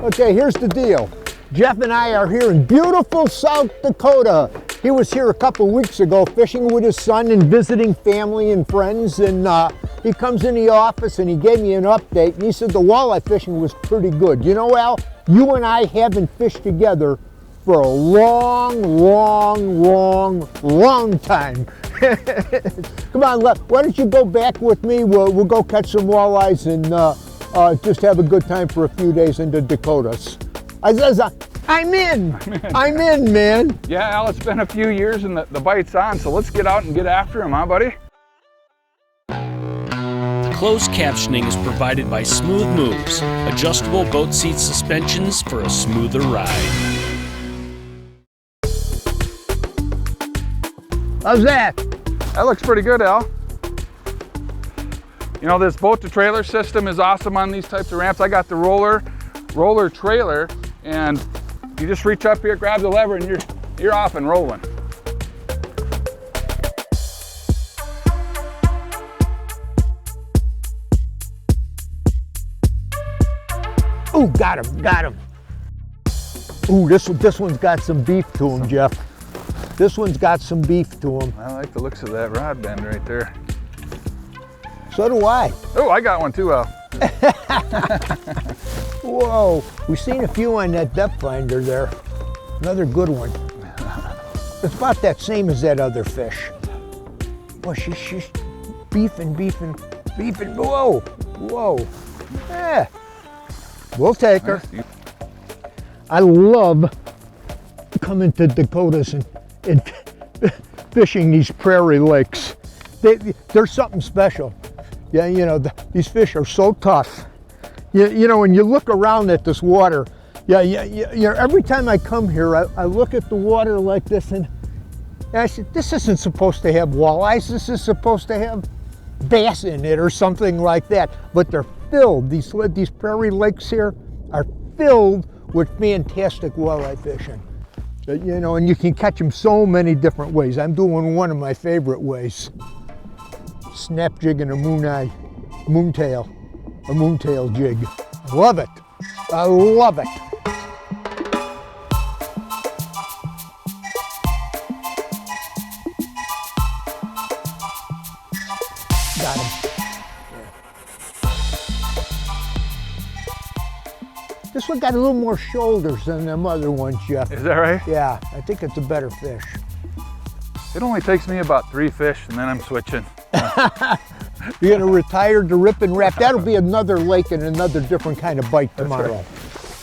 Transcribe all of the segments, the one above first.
Okay, here's the deal. Jeff and I are here in beautiful South Dakota. He was here a couple weeks ago fishing with his son and visiting family and friends, and he comes in the office and he gave me an update, and he said the walleye fishing was pretty good. You know, Al, you and I haven't fished together for a long time. Come on, why don't you go back with me? We'll go catch some walleyes and just have a good time for a few days in the Dakotas. I'm in, man. Yeah, Al, it's been a few years and the bite's on, so let's get out and get after him, huh, buddy? Closed captioning is provided by Smooth Moves, adjustable boat seat suspensions for a smoother ride. How's that? That looks pretty good, Al. You know, this boat to trailer system is awesome on these types of ramps. I got the roller trailer, and you just reach up here, grab the lever, and you're off and rolling. Ooh, got him. Ooh, this one's got some beef to him, Jeff. This one's got some beef to him. I like the looks of that rod bend right there. So do I. Oh, I got one too, Al. Whoa, we've seen a few on that depth finder there. Another good one. It's about that same as that other fish. Boy, she's beefing. Whoa. Yeah, we'll take her. I love coming to Dakotas and fishing these prairie lakes. There's something special. Yeah, you know, these fish are so tough. You know, when you look around at this water, every time I come here, I look at the water like this and I said, this isn't supposed to have walleyes, this is supposed to have bass in it or something like that. But they're filled, these prairie lakes here are filled with fantastic walleye fishing. You know, and you can catch them so many different ways. I'm doing one of my favorite ways. Snap jigging a moontail jig. Love it. I love it. Got him. Yeah. This one got a little more shoulders than them other ones, Jeff. Is that right? Yeah, I think it's a better fish. It only takes me about 3 fish and then I'm switching. You're gonna retire to rip and wrap. That'll be another lake and another different kind of bite tomorrow.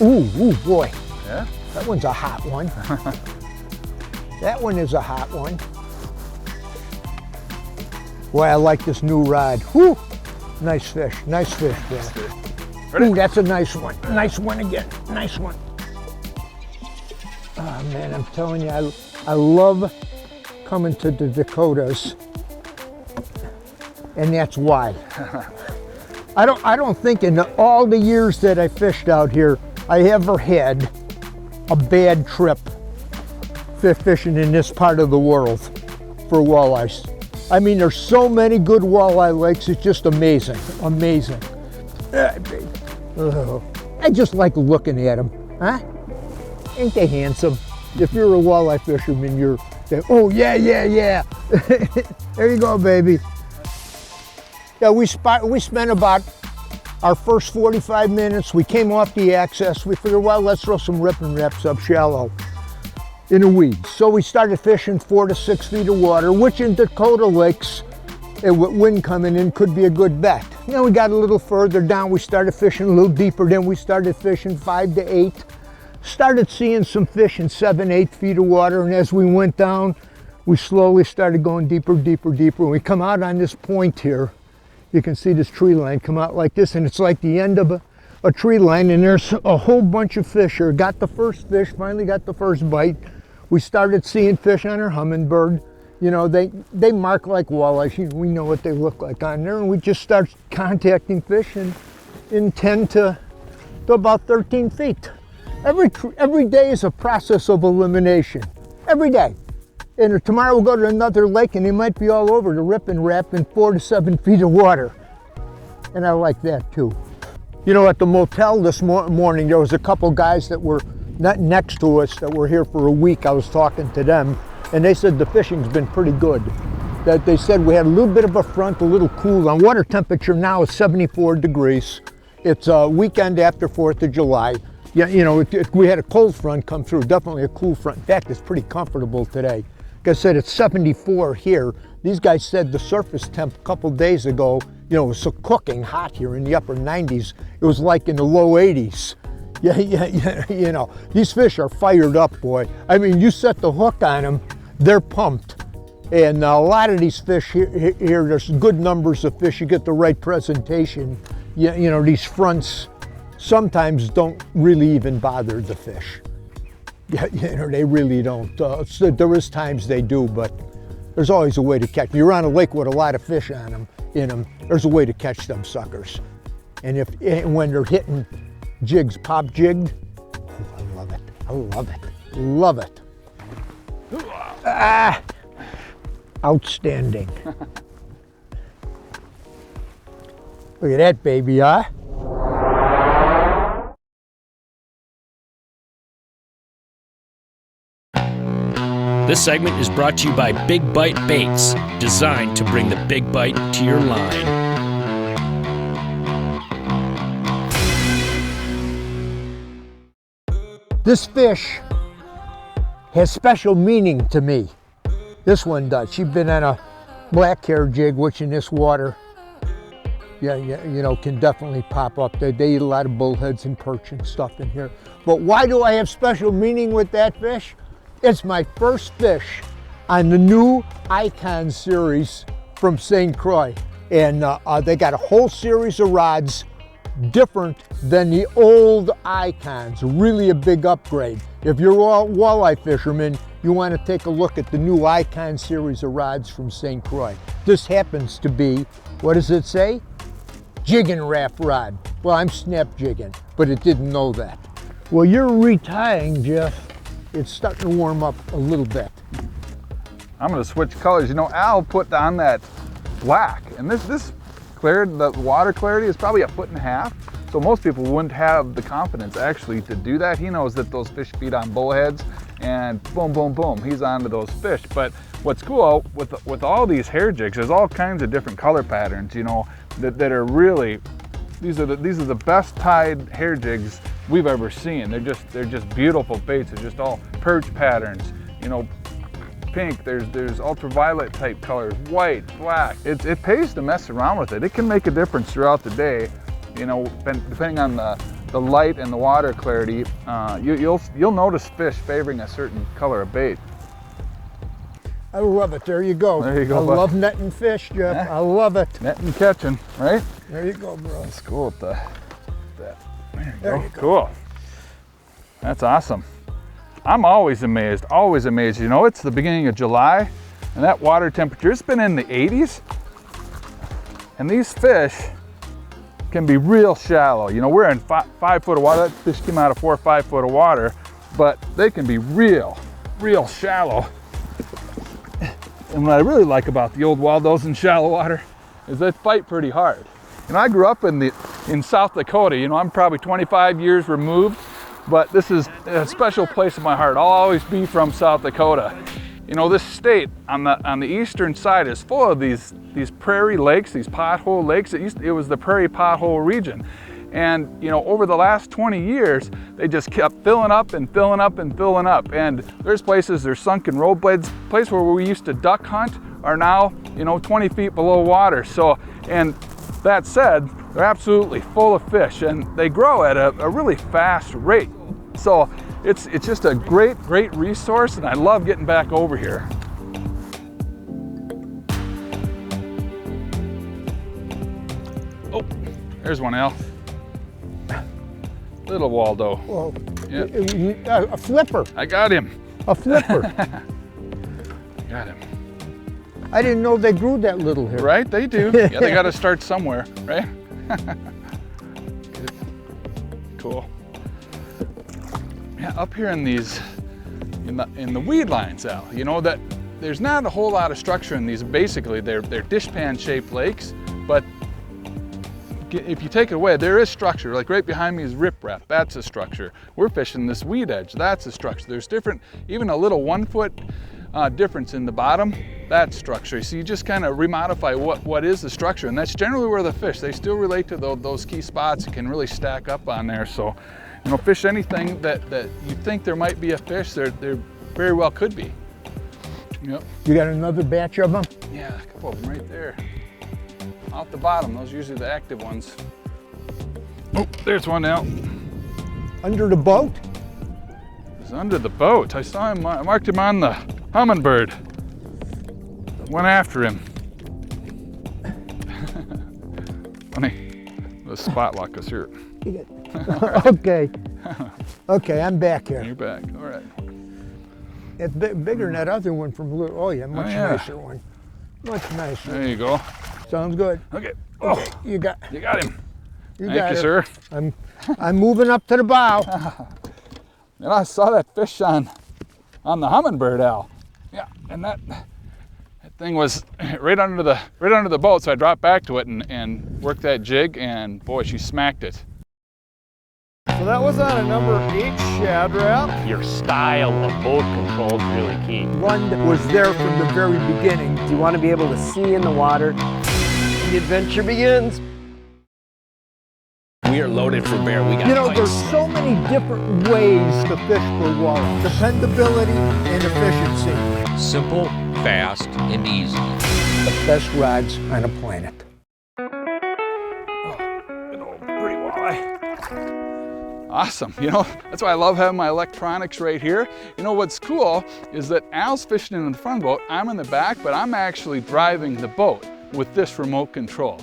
Right. Ooh, boy. Yeah? That one's a hot one. That one is a hot one. Boy, I like this new rod. Whew! Nice fish there. Ooh, that's a nice one. Nice one again, nice one. Oh man, I'm telling you, I love coming to the Dakotas. And that's why. I don't think in all the years that I fished out here, I ever had a bad trip fishing in this part of the world for walleyes. I mean, there's so many good walleye lakes, it's just amazing. I just like looking at them, huh? Ain't they handsome? If you're a walleye fisherman, you're, oh yeah. There you go, baby. Yeah, we spent about our first 45 minutes. We came off the access. We figured, well, let's throw some rip and wraps up shallow in the weeds. So we started fishing 4 to 6 feet of water, which in Dakota lakes, with wind coming in, could be a good bet. Then we got a little further down. We started fishing a little deeper. Then we started fishing 5 to 8. Started seeing some fish in 7, 8 feet of water. And as we went down, we slowly started going deeper. And we come out on this point here. You can see this tree line come out like this, and it's like the end of a tree line, and there's a whole bunch of fish here. Got the first fish, finally got the first bite. We started seeing fish on our hummingbird. You know, they mark like walleyes. We know what they look like on there, and we just start contacting fish in 10 to about 13 feet. Every day is a process of elimination. Every day. And tomorrow we'll go to another lake and they might be all over the rip and wrap in 4 to 7 feet of water. And I like that too. You know, at the motel this morning, there was a couple guys that were not next to us that were here for a week. I was talking to them, and they said the fishing's been pretty good. That they said we had a little bit of a front, a little cool. On water temperature now is 74 degrees. It's a weekend after 4th of July. Yeah, you know, we had a cold front come through, definitely a cool front. In fact, it's pretty comfortable today. Like I said, it's 74 here. These guys said the surface temp a couple days ago, you know, it was so cooking hot here in the upper 90s. It was like in the low 80s. Yeah, you know, these fish are fired up, boy. I mean, you set the hook on them, they're pumped. And a lot of these fish here, there's good numbers of fish. You get the right presentation. You know, these fronts sometimes don't really even bother the fish. Yeah, you know, they really don't. So there is times they do, but there's always a way to catch them. You're on a lake with a lot of fish on them, in them, there's a way to catch them suckers. And when they're hitting jigs, pop jigged, oh, I love it. I love it. Love it. Ah, outstanding. Look at that baby, huh? This segment is brought to you by Big Bite Baits, designed to bring the big bite to your line. This fish has special meaning to me. This one does. She's been on a black hair jig, which in this water, yeah, you know, can definitely pop up. They eat a lot of bullheads and perch and stuff in here. But why do I have special meaning with that fish? It's my first fish on the new Icon series from St. Croix. And they got a whole series of rods different than the old Icons, really a big upgrade. If you're a walleye fisherman, you want to take a look at the new Icon series of rods from St. Croix. This happens to be, what does it say? Jigging raft rod. Well, I'm snap jigging, but it didn't know that. Well, you're retying, Jeff. It's starting to warm up a little bit. I'm gonna switch colors. You know, Al put on that black, and this cleared, the water clarity is probably 1.5 feet. So most people wouldn't have the confidence actually to do that. He knows that those fish feed on bullheads, and boom, boom, boom, he's onto those fish. But what's cool with all these hair jigs, there's all kinds of different color patterns, you know, that are really, these are the best tied hair jigs we've ever seen. They're just beautiful baits. They're just all perch patterns, you know, pink, there's ultraviolet type colors, white, black. It pays to mess around with it. It can make a difference throughout the day, you know, depending on the light and the water clarity. You'll notice fish favoring a certain color of bait. I love it. There you go. There you go. I love netting fish, Jeff. Yeah. I love it. Netting and catching, right? There you go, bro. That's cool with that. There you go. Cool. That's awesome. I'm always amazed, always amazed. You know, it's the beginning of July, and that water temperature, it's been in the 80s, and these fish can be real shallow. You know, we're in 5 foot of water. That fish came out of 4 or 5 foot of water, but they can be real shallow. And what I really like about the old Waldos in shallow water is they fight pretty hard. You know, I grew up in South Dakota. You know, I'm probably 25 years removed, but this is a special place in my heart. I'll always be from South Dakota. You know, this state on the eastern side is full of these prairie lakes, these pothole lakes. It was the prairie pothole region. And, you know, over the last 20 years, they just kept filling up and filling up and filling up. And there's places, there's sunken road beds, places where we used to duck hunt are now, you know, 20 feet below water. So, and that said, they're absolutely full of fish, and they grow at a really fast rate. So it's just a great resource, and I love getting back over here. Oh, there's one, Al. Little Waldo. Whoa. Yep. A flipper. I got him. A flipper. Got him. I didn't know they grew that little here. Right, they do. Yeah, they got to start somewhere, right? Good. Cool. Yeah, up here in these, in the weed lines, Al, you know that there's not a whole lot of structure in these. Basically, they're dishpan shaped lakes, but if you take it away, there is structure. Like right behind me is riprap, that's a structure. We're fishing this weed edge, that's a structure. There's different, even a little 1 foot difference in the bottom, that's structure. So you just kind of remodify what is the structure, and that's generally where the fish, they still relate to those key spots. It can really stack up on there. So, you know, fish anything that you think there might be a fish, there very well could be. Yep. You got another batch of them? Yeah, a couple of them right there. Out the bottom, those are usually the active ones. Oh, there's one now. Under the boat? He's under the boat. I saw him, I marked him on the hummingbird. Went after him. Funny, the spot lock is here. Okay. Okay, I'm back here. You're back, all right. It's bigger than that other one from Little. Oh yeah, much nicer one. Much nicer. There you go. Sounds good. Okay. Okay, you got him. Thank you, sir. I'm moving up to the bow. And I saw that fish on the hummingbird, Al. Yeah, and that thing was right under the boat, so I dropped back to it and worked that jig, and boy, she smacked it. So that was on a number 8 shad wrap. Your style of boat control is really key. One that was there from the very beginning. You want to be able to see in the water. The adventure begins. We are loaded for bear. We got You know, bites. there's so many different ways to fish for walleye. Dependability and efficiency. Simple, fast, and easy. The best rods on the planet. Good old pretty walleye. Awesome, you know, that's why I love having my electronics right here. You know what's cool is that Al's fishing in the front boat, I'm in the back, but I'm actually driving the boat with this remote control.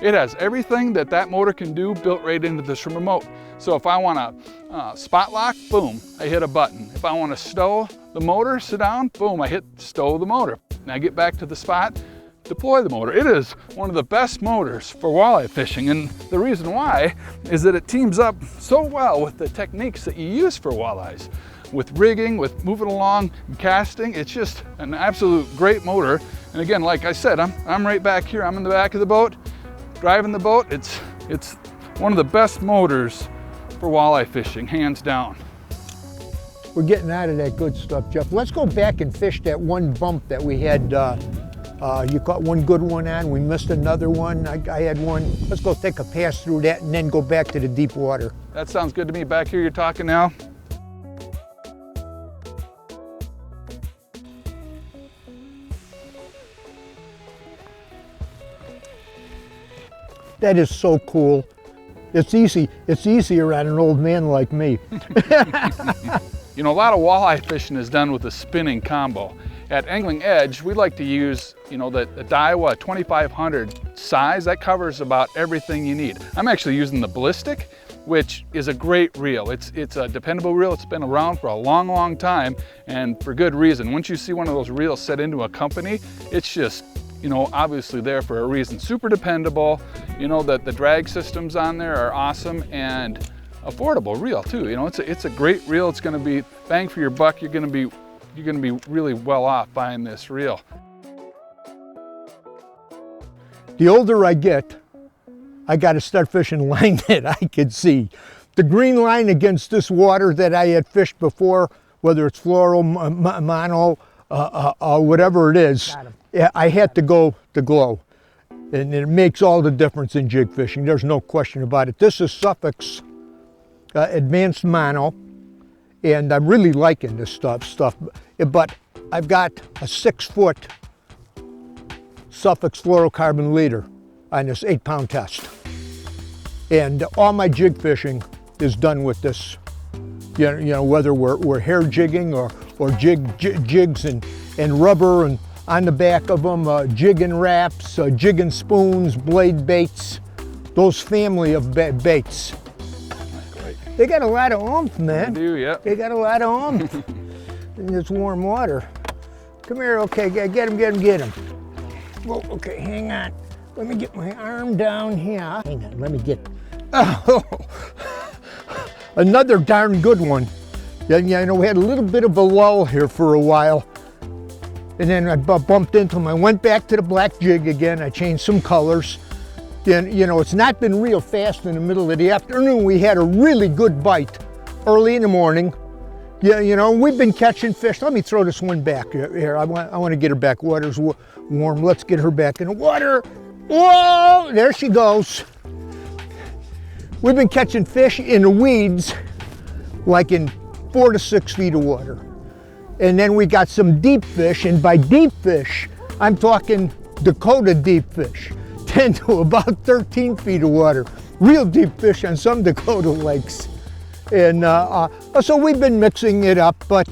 It has everything that motor can do built right into this remote. So if I want to spot lock, boom, I hit a button. If I want to stow the motor, sit down, boom, I hit stow the motor. And I get back to the spot, deploy the motor. It is one of the best motors for walleye fishing, and the reason why is that it teams up so well with the techniques that you use for walleyes. With rigging, with moving along, and casting, it's just an absolute great motor. And again, like I said, I'm right back here, I'm in the back of the boat, driving the boat. It's one of the best motors for walleye fishing, hands down. We're getting out of that good stuff, Jeff. Let's go back and fish that one bump that we had. You caught one good one on, we missed another one. I had one. Let's go take a pass through that and then go back to the deep water. That sounds good to me. Back here you're talking now. That is so cool. It's easy. It's easier on an old man like me. You know, a lot of walleye fishing is done with a spinning combo. At Angling Edge, we like to use, you know, the Daiwa 2500 size. That covers about everything you need. I'm actually using the ballistic, which is a great reel. It's a dependable reel. It's been around for a long, long time, and for good reason. Once you see one of those reels set into a company, it's just, you know, obviously there for a reason. Super dependable. You know that the drag systems on there are awesome, and affordable reel too. You know, it's a great reel. It's going to be bang for your buck. You're going to be really well off buying this reel. The older I get, I got to start fishing line that I could see. The green line against this water that I had fished before, whether it's fluoro, mono, whatever it is, I had to go to glow. And it makes all the difference in jig fishing. There's no question about it. This is Suffolk's advanced mono, and I'm really liking this stuff. But I've got a 6-foot Suffolk's fluorocarbon leader on this 8-pound test. And all my jig fishing is done with this. You know, whether we're hair jigging or jigs and rubber and on the back of them, jigging wraps, jigging spoons, blade baits, those family of baits. They got a lot of oomph, man. They do, yeah. They got a lot of oomph in this warm water. Come here, okay, get him. Well, okay, hang on. Let me get my arm down here. Hang on, let me get, oh, another darn good one. Yeah, you know, we had a little bit of a lull here for a while. And then I bumped into him. I went back to the black jig again. I changed some colors. You know, it's not been real fast in the middle of the afternoon. We had a really good bite early in the morning. Yeah, you know, we've been catching fish. Let me throw this one back here. I want to get her back. Water's warm. Let's get her back in the water. Whoa, there she goes. We've been catching fish in the weeds, like in 4 to 6 feet of water. And then we got some deep fish, and by deep fish, I'm talking Dakota deep fish, 10 to about 13 feet of water. Real deep fish on some Dakota lakes. And so we've been mixing it up, but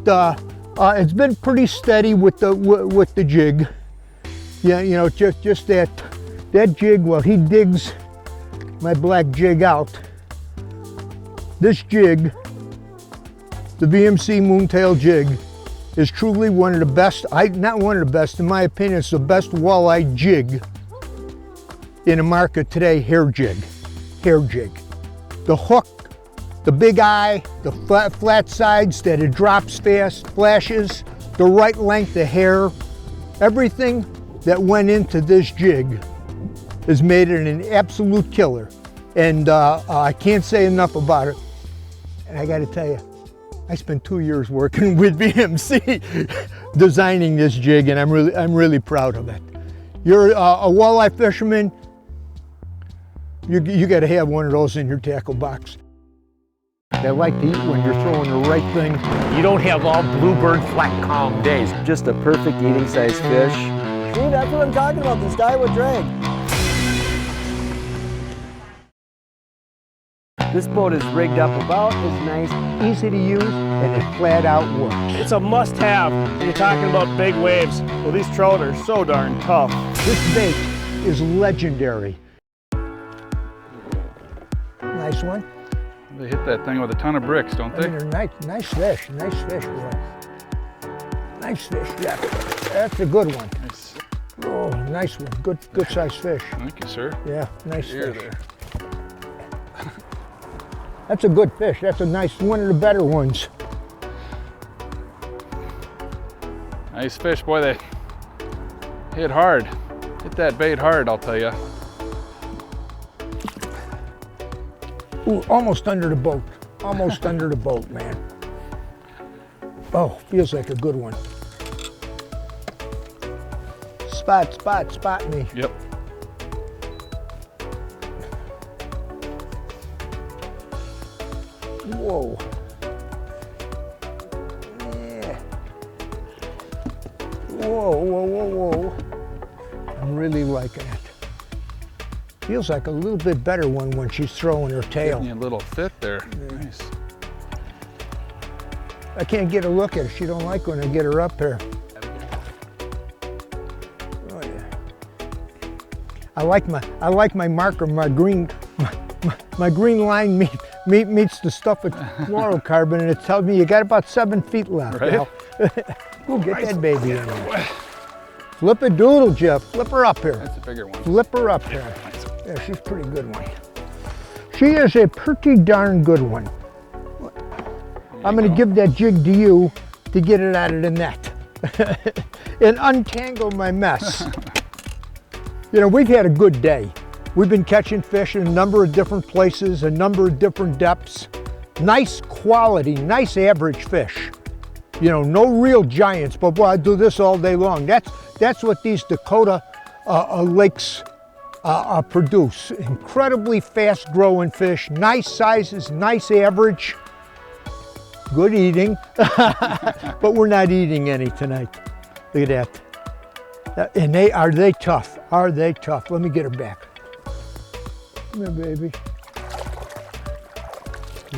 it's been pretty steady with the jig. Yeah, you know, just that jig, well, he digs my black jig out. This jig, the VMC Moontail Jig, is truly one of the best, not one of the best, in my opinion, it's the best walleye jig in the market today, hair jig. The hook, the big eye, the flat sides that it drops fast, flashes, the right length of hair, everything that went into this jig has made it an absolute killer. And I can't say enough about it. And I gotta tell you, I spent 2 years working with VMC designing this jig, and I'm really proud of it. You're a walleye fisherman, you gotta have one of those in your tackle box. They like to eat when you're throwing the right thing. You don't have all bluebird flat calm days. Just a perfect eating size fish. See, that's what I'm talking about, this guy with drag. This boat is rigged up about as nice. Easy to use, and it flat out works. It's a must-have when you're talking about big waves. Well, these trout are so darn tough. This bait is legendary. Nice one. They hit that thing with a ton of bricks, don't they? They're nice fish, boy. Nice fish, yeah. That's a good one. Nice. Oh, nice one. Good size fish. Thank you, sir. Yeah, nice Here fish. there. That's a good fish. That's a nice, one of the better ones. Nice fish, boy. They hit hard. Hit that bait hard, I'll tell you. Ooh, almost under the boat. Almost under the boat, man. Oh, feels like a good one. Spot me. Yep. Whoa. Yeah. Whoa. I'm really liking it. Feels like a little bit better one when she's throwing her tail. Getting you a little fit there. Yeah. Nice. I can't get a look at her. She don't like when I get her up here. Oh yeah. I like my marker, my green line meets the stuff with fluorocarbon, and it tells me you got about 7 feet left. Right. Ooh, get that baby in there. Flip a doodle, Jeff. Flip her up here. That's a bigger one. Flip her up here. Nice. Yeah, she's a pretty good one. She is a pretty darn good one. I'm going to give that jig to you to get it out of the net and untangle my mess. You know, we've had a good day. We've been catching fish in a number of different places, a number of different depths. Nice quality, nice average fish. You know, no real giants, but boy, I do this all day long. That's what these Dakota lakes produce. Incredibly fast growing fish, nice sizes, nice average. Good eating, but we're not eating any tonight. Look at that. And are they tough? Are they tough? Let me get her back. Come here, baby.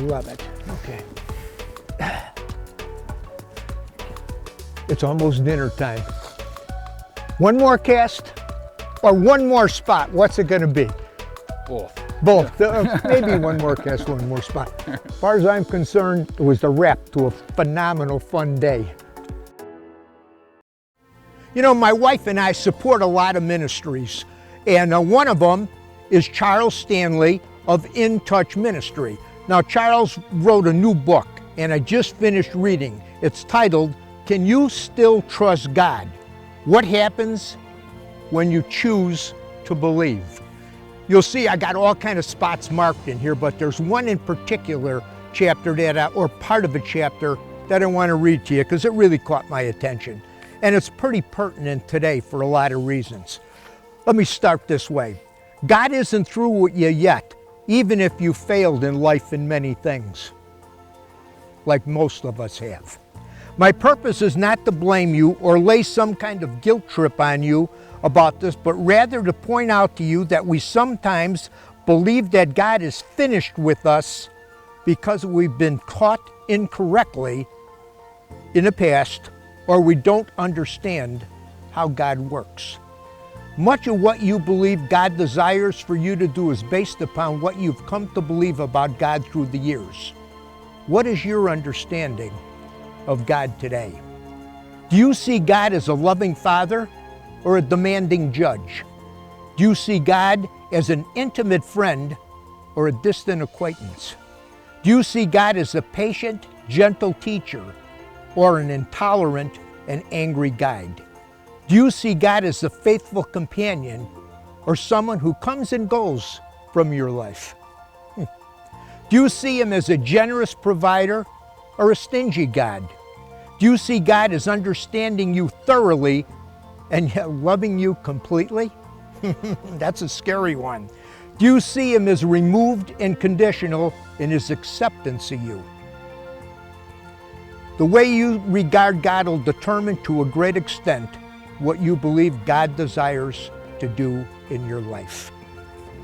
Love it. Okay. It's almost dinner time. One more cast or one more spot? What's it gonna be? Both. Maybe one more cast, one more spot. As far as I'm concerned, it was the wrap to a phenomenal fun day. You know, my wife and I support a lot of ministries, and one of them is Charles Stanley of In Touch Ministry. Now, Charles wrote a new book, and I just finished reading. It's titled, Can You Still Trust God? What Happens When You Choose to Believe? You'll see I got all kind of spots marked in here, but there's one in particular chapter or part of a chapter that I want to read to you because it really caught my attention. And it's pretty pertinent today for a lot of reasons. Let me start this way. God isn't through with you yet, even if you failed in life in many things, like most of us have. My purpose is not to blame you or lay some kind of guilt trip on you about this, but rather to point out to you that we sometimes believe that God is finished with us because we've been taught incorrectly in the past, or we don't understand how God works. Much of what you believe God desires for you to do is based upon what you've come to believe about God through the years. What is your understanding of God today? Do you see God as a loving father or a demanding judge? Do you see God as an intimate friend or a distant acquaintance? Do you see God as a patient, gentle teacher or an intolerant and angry guide? Do you see God as a faithful companion or someone who comes and goes from your life? Do you see Him as a generous provider or a stingy God? Do you see God as understanding you thoroughly and yet loving you completely? That's a scary one. Do you see Him as removed and conditional in His acceptance of you? The way you regard God will determine to a great extent what you believe God desires to do in your life.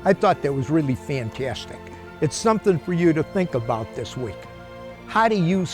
I thought that was really fantastic. It's something for you to think about this week. How do you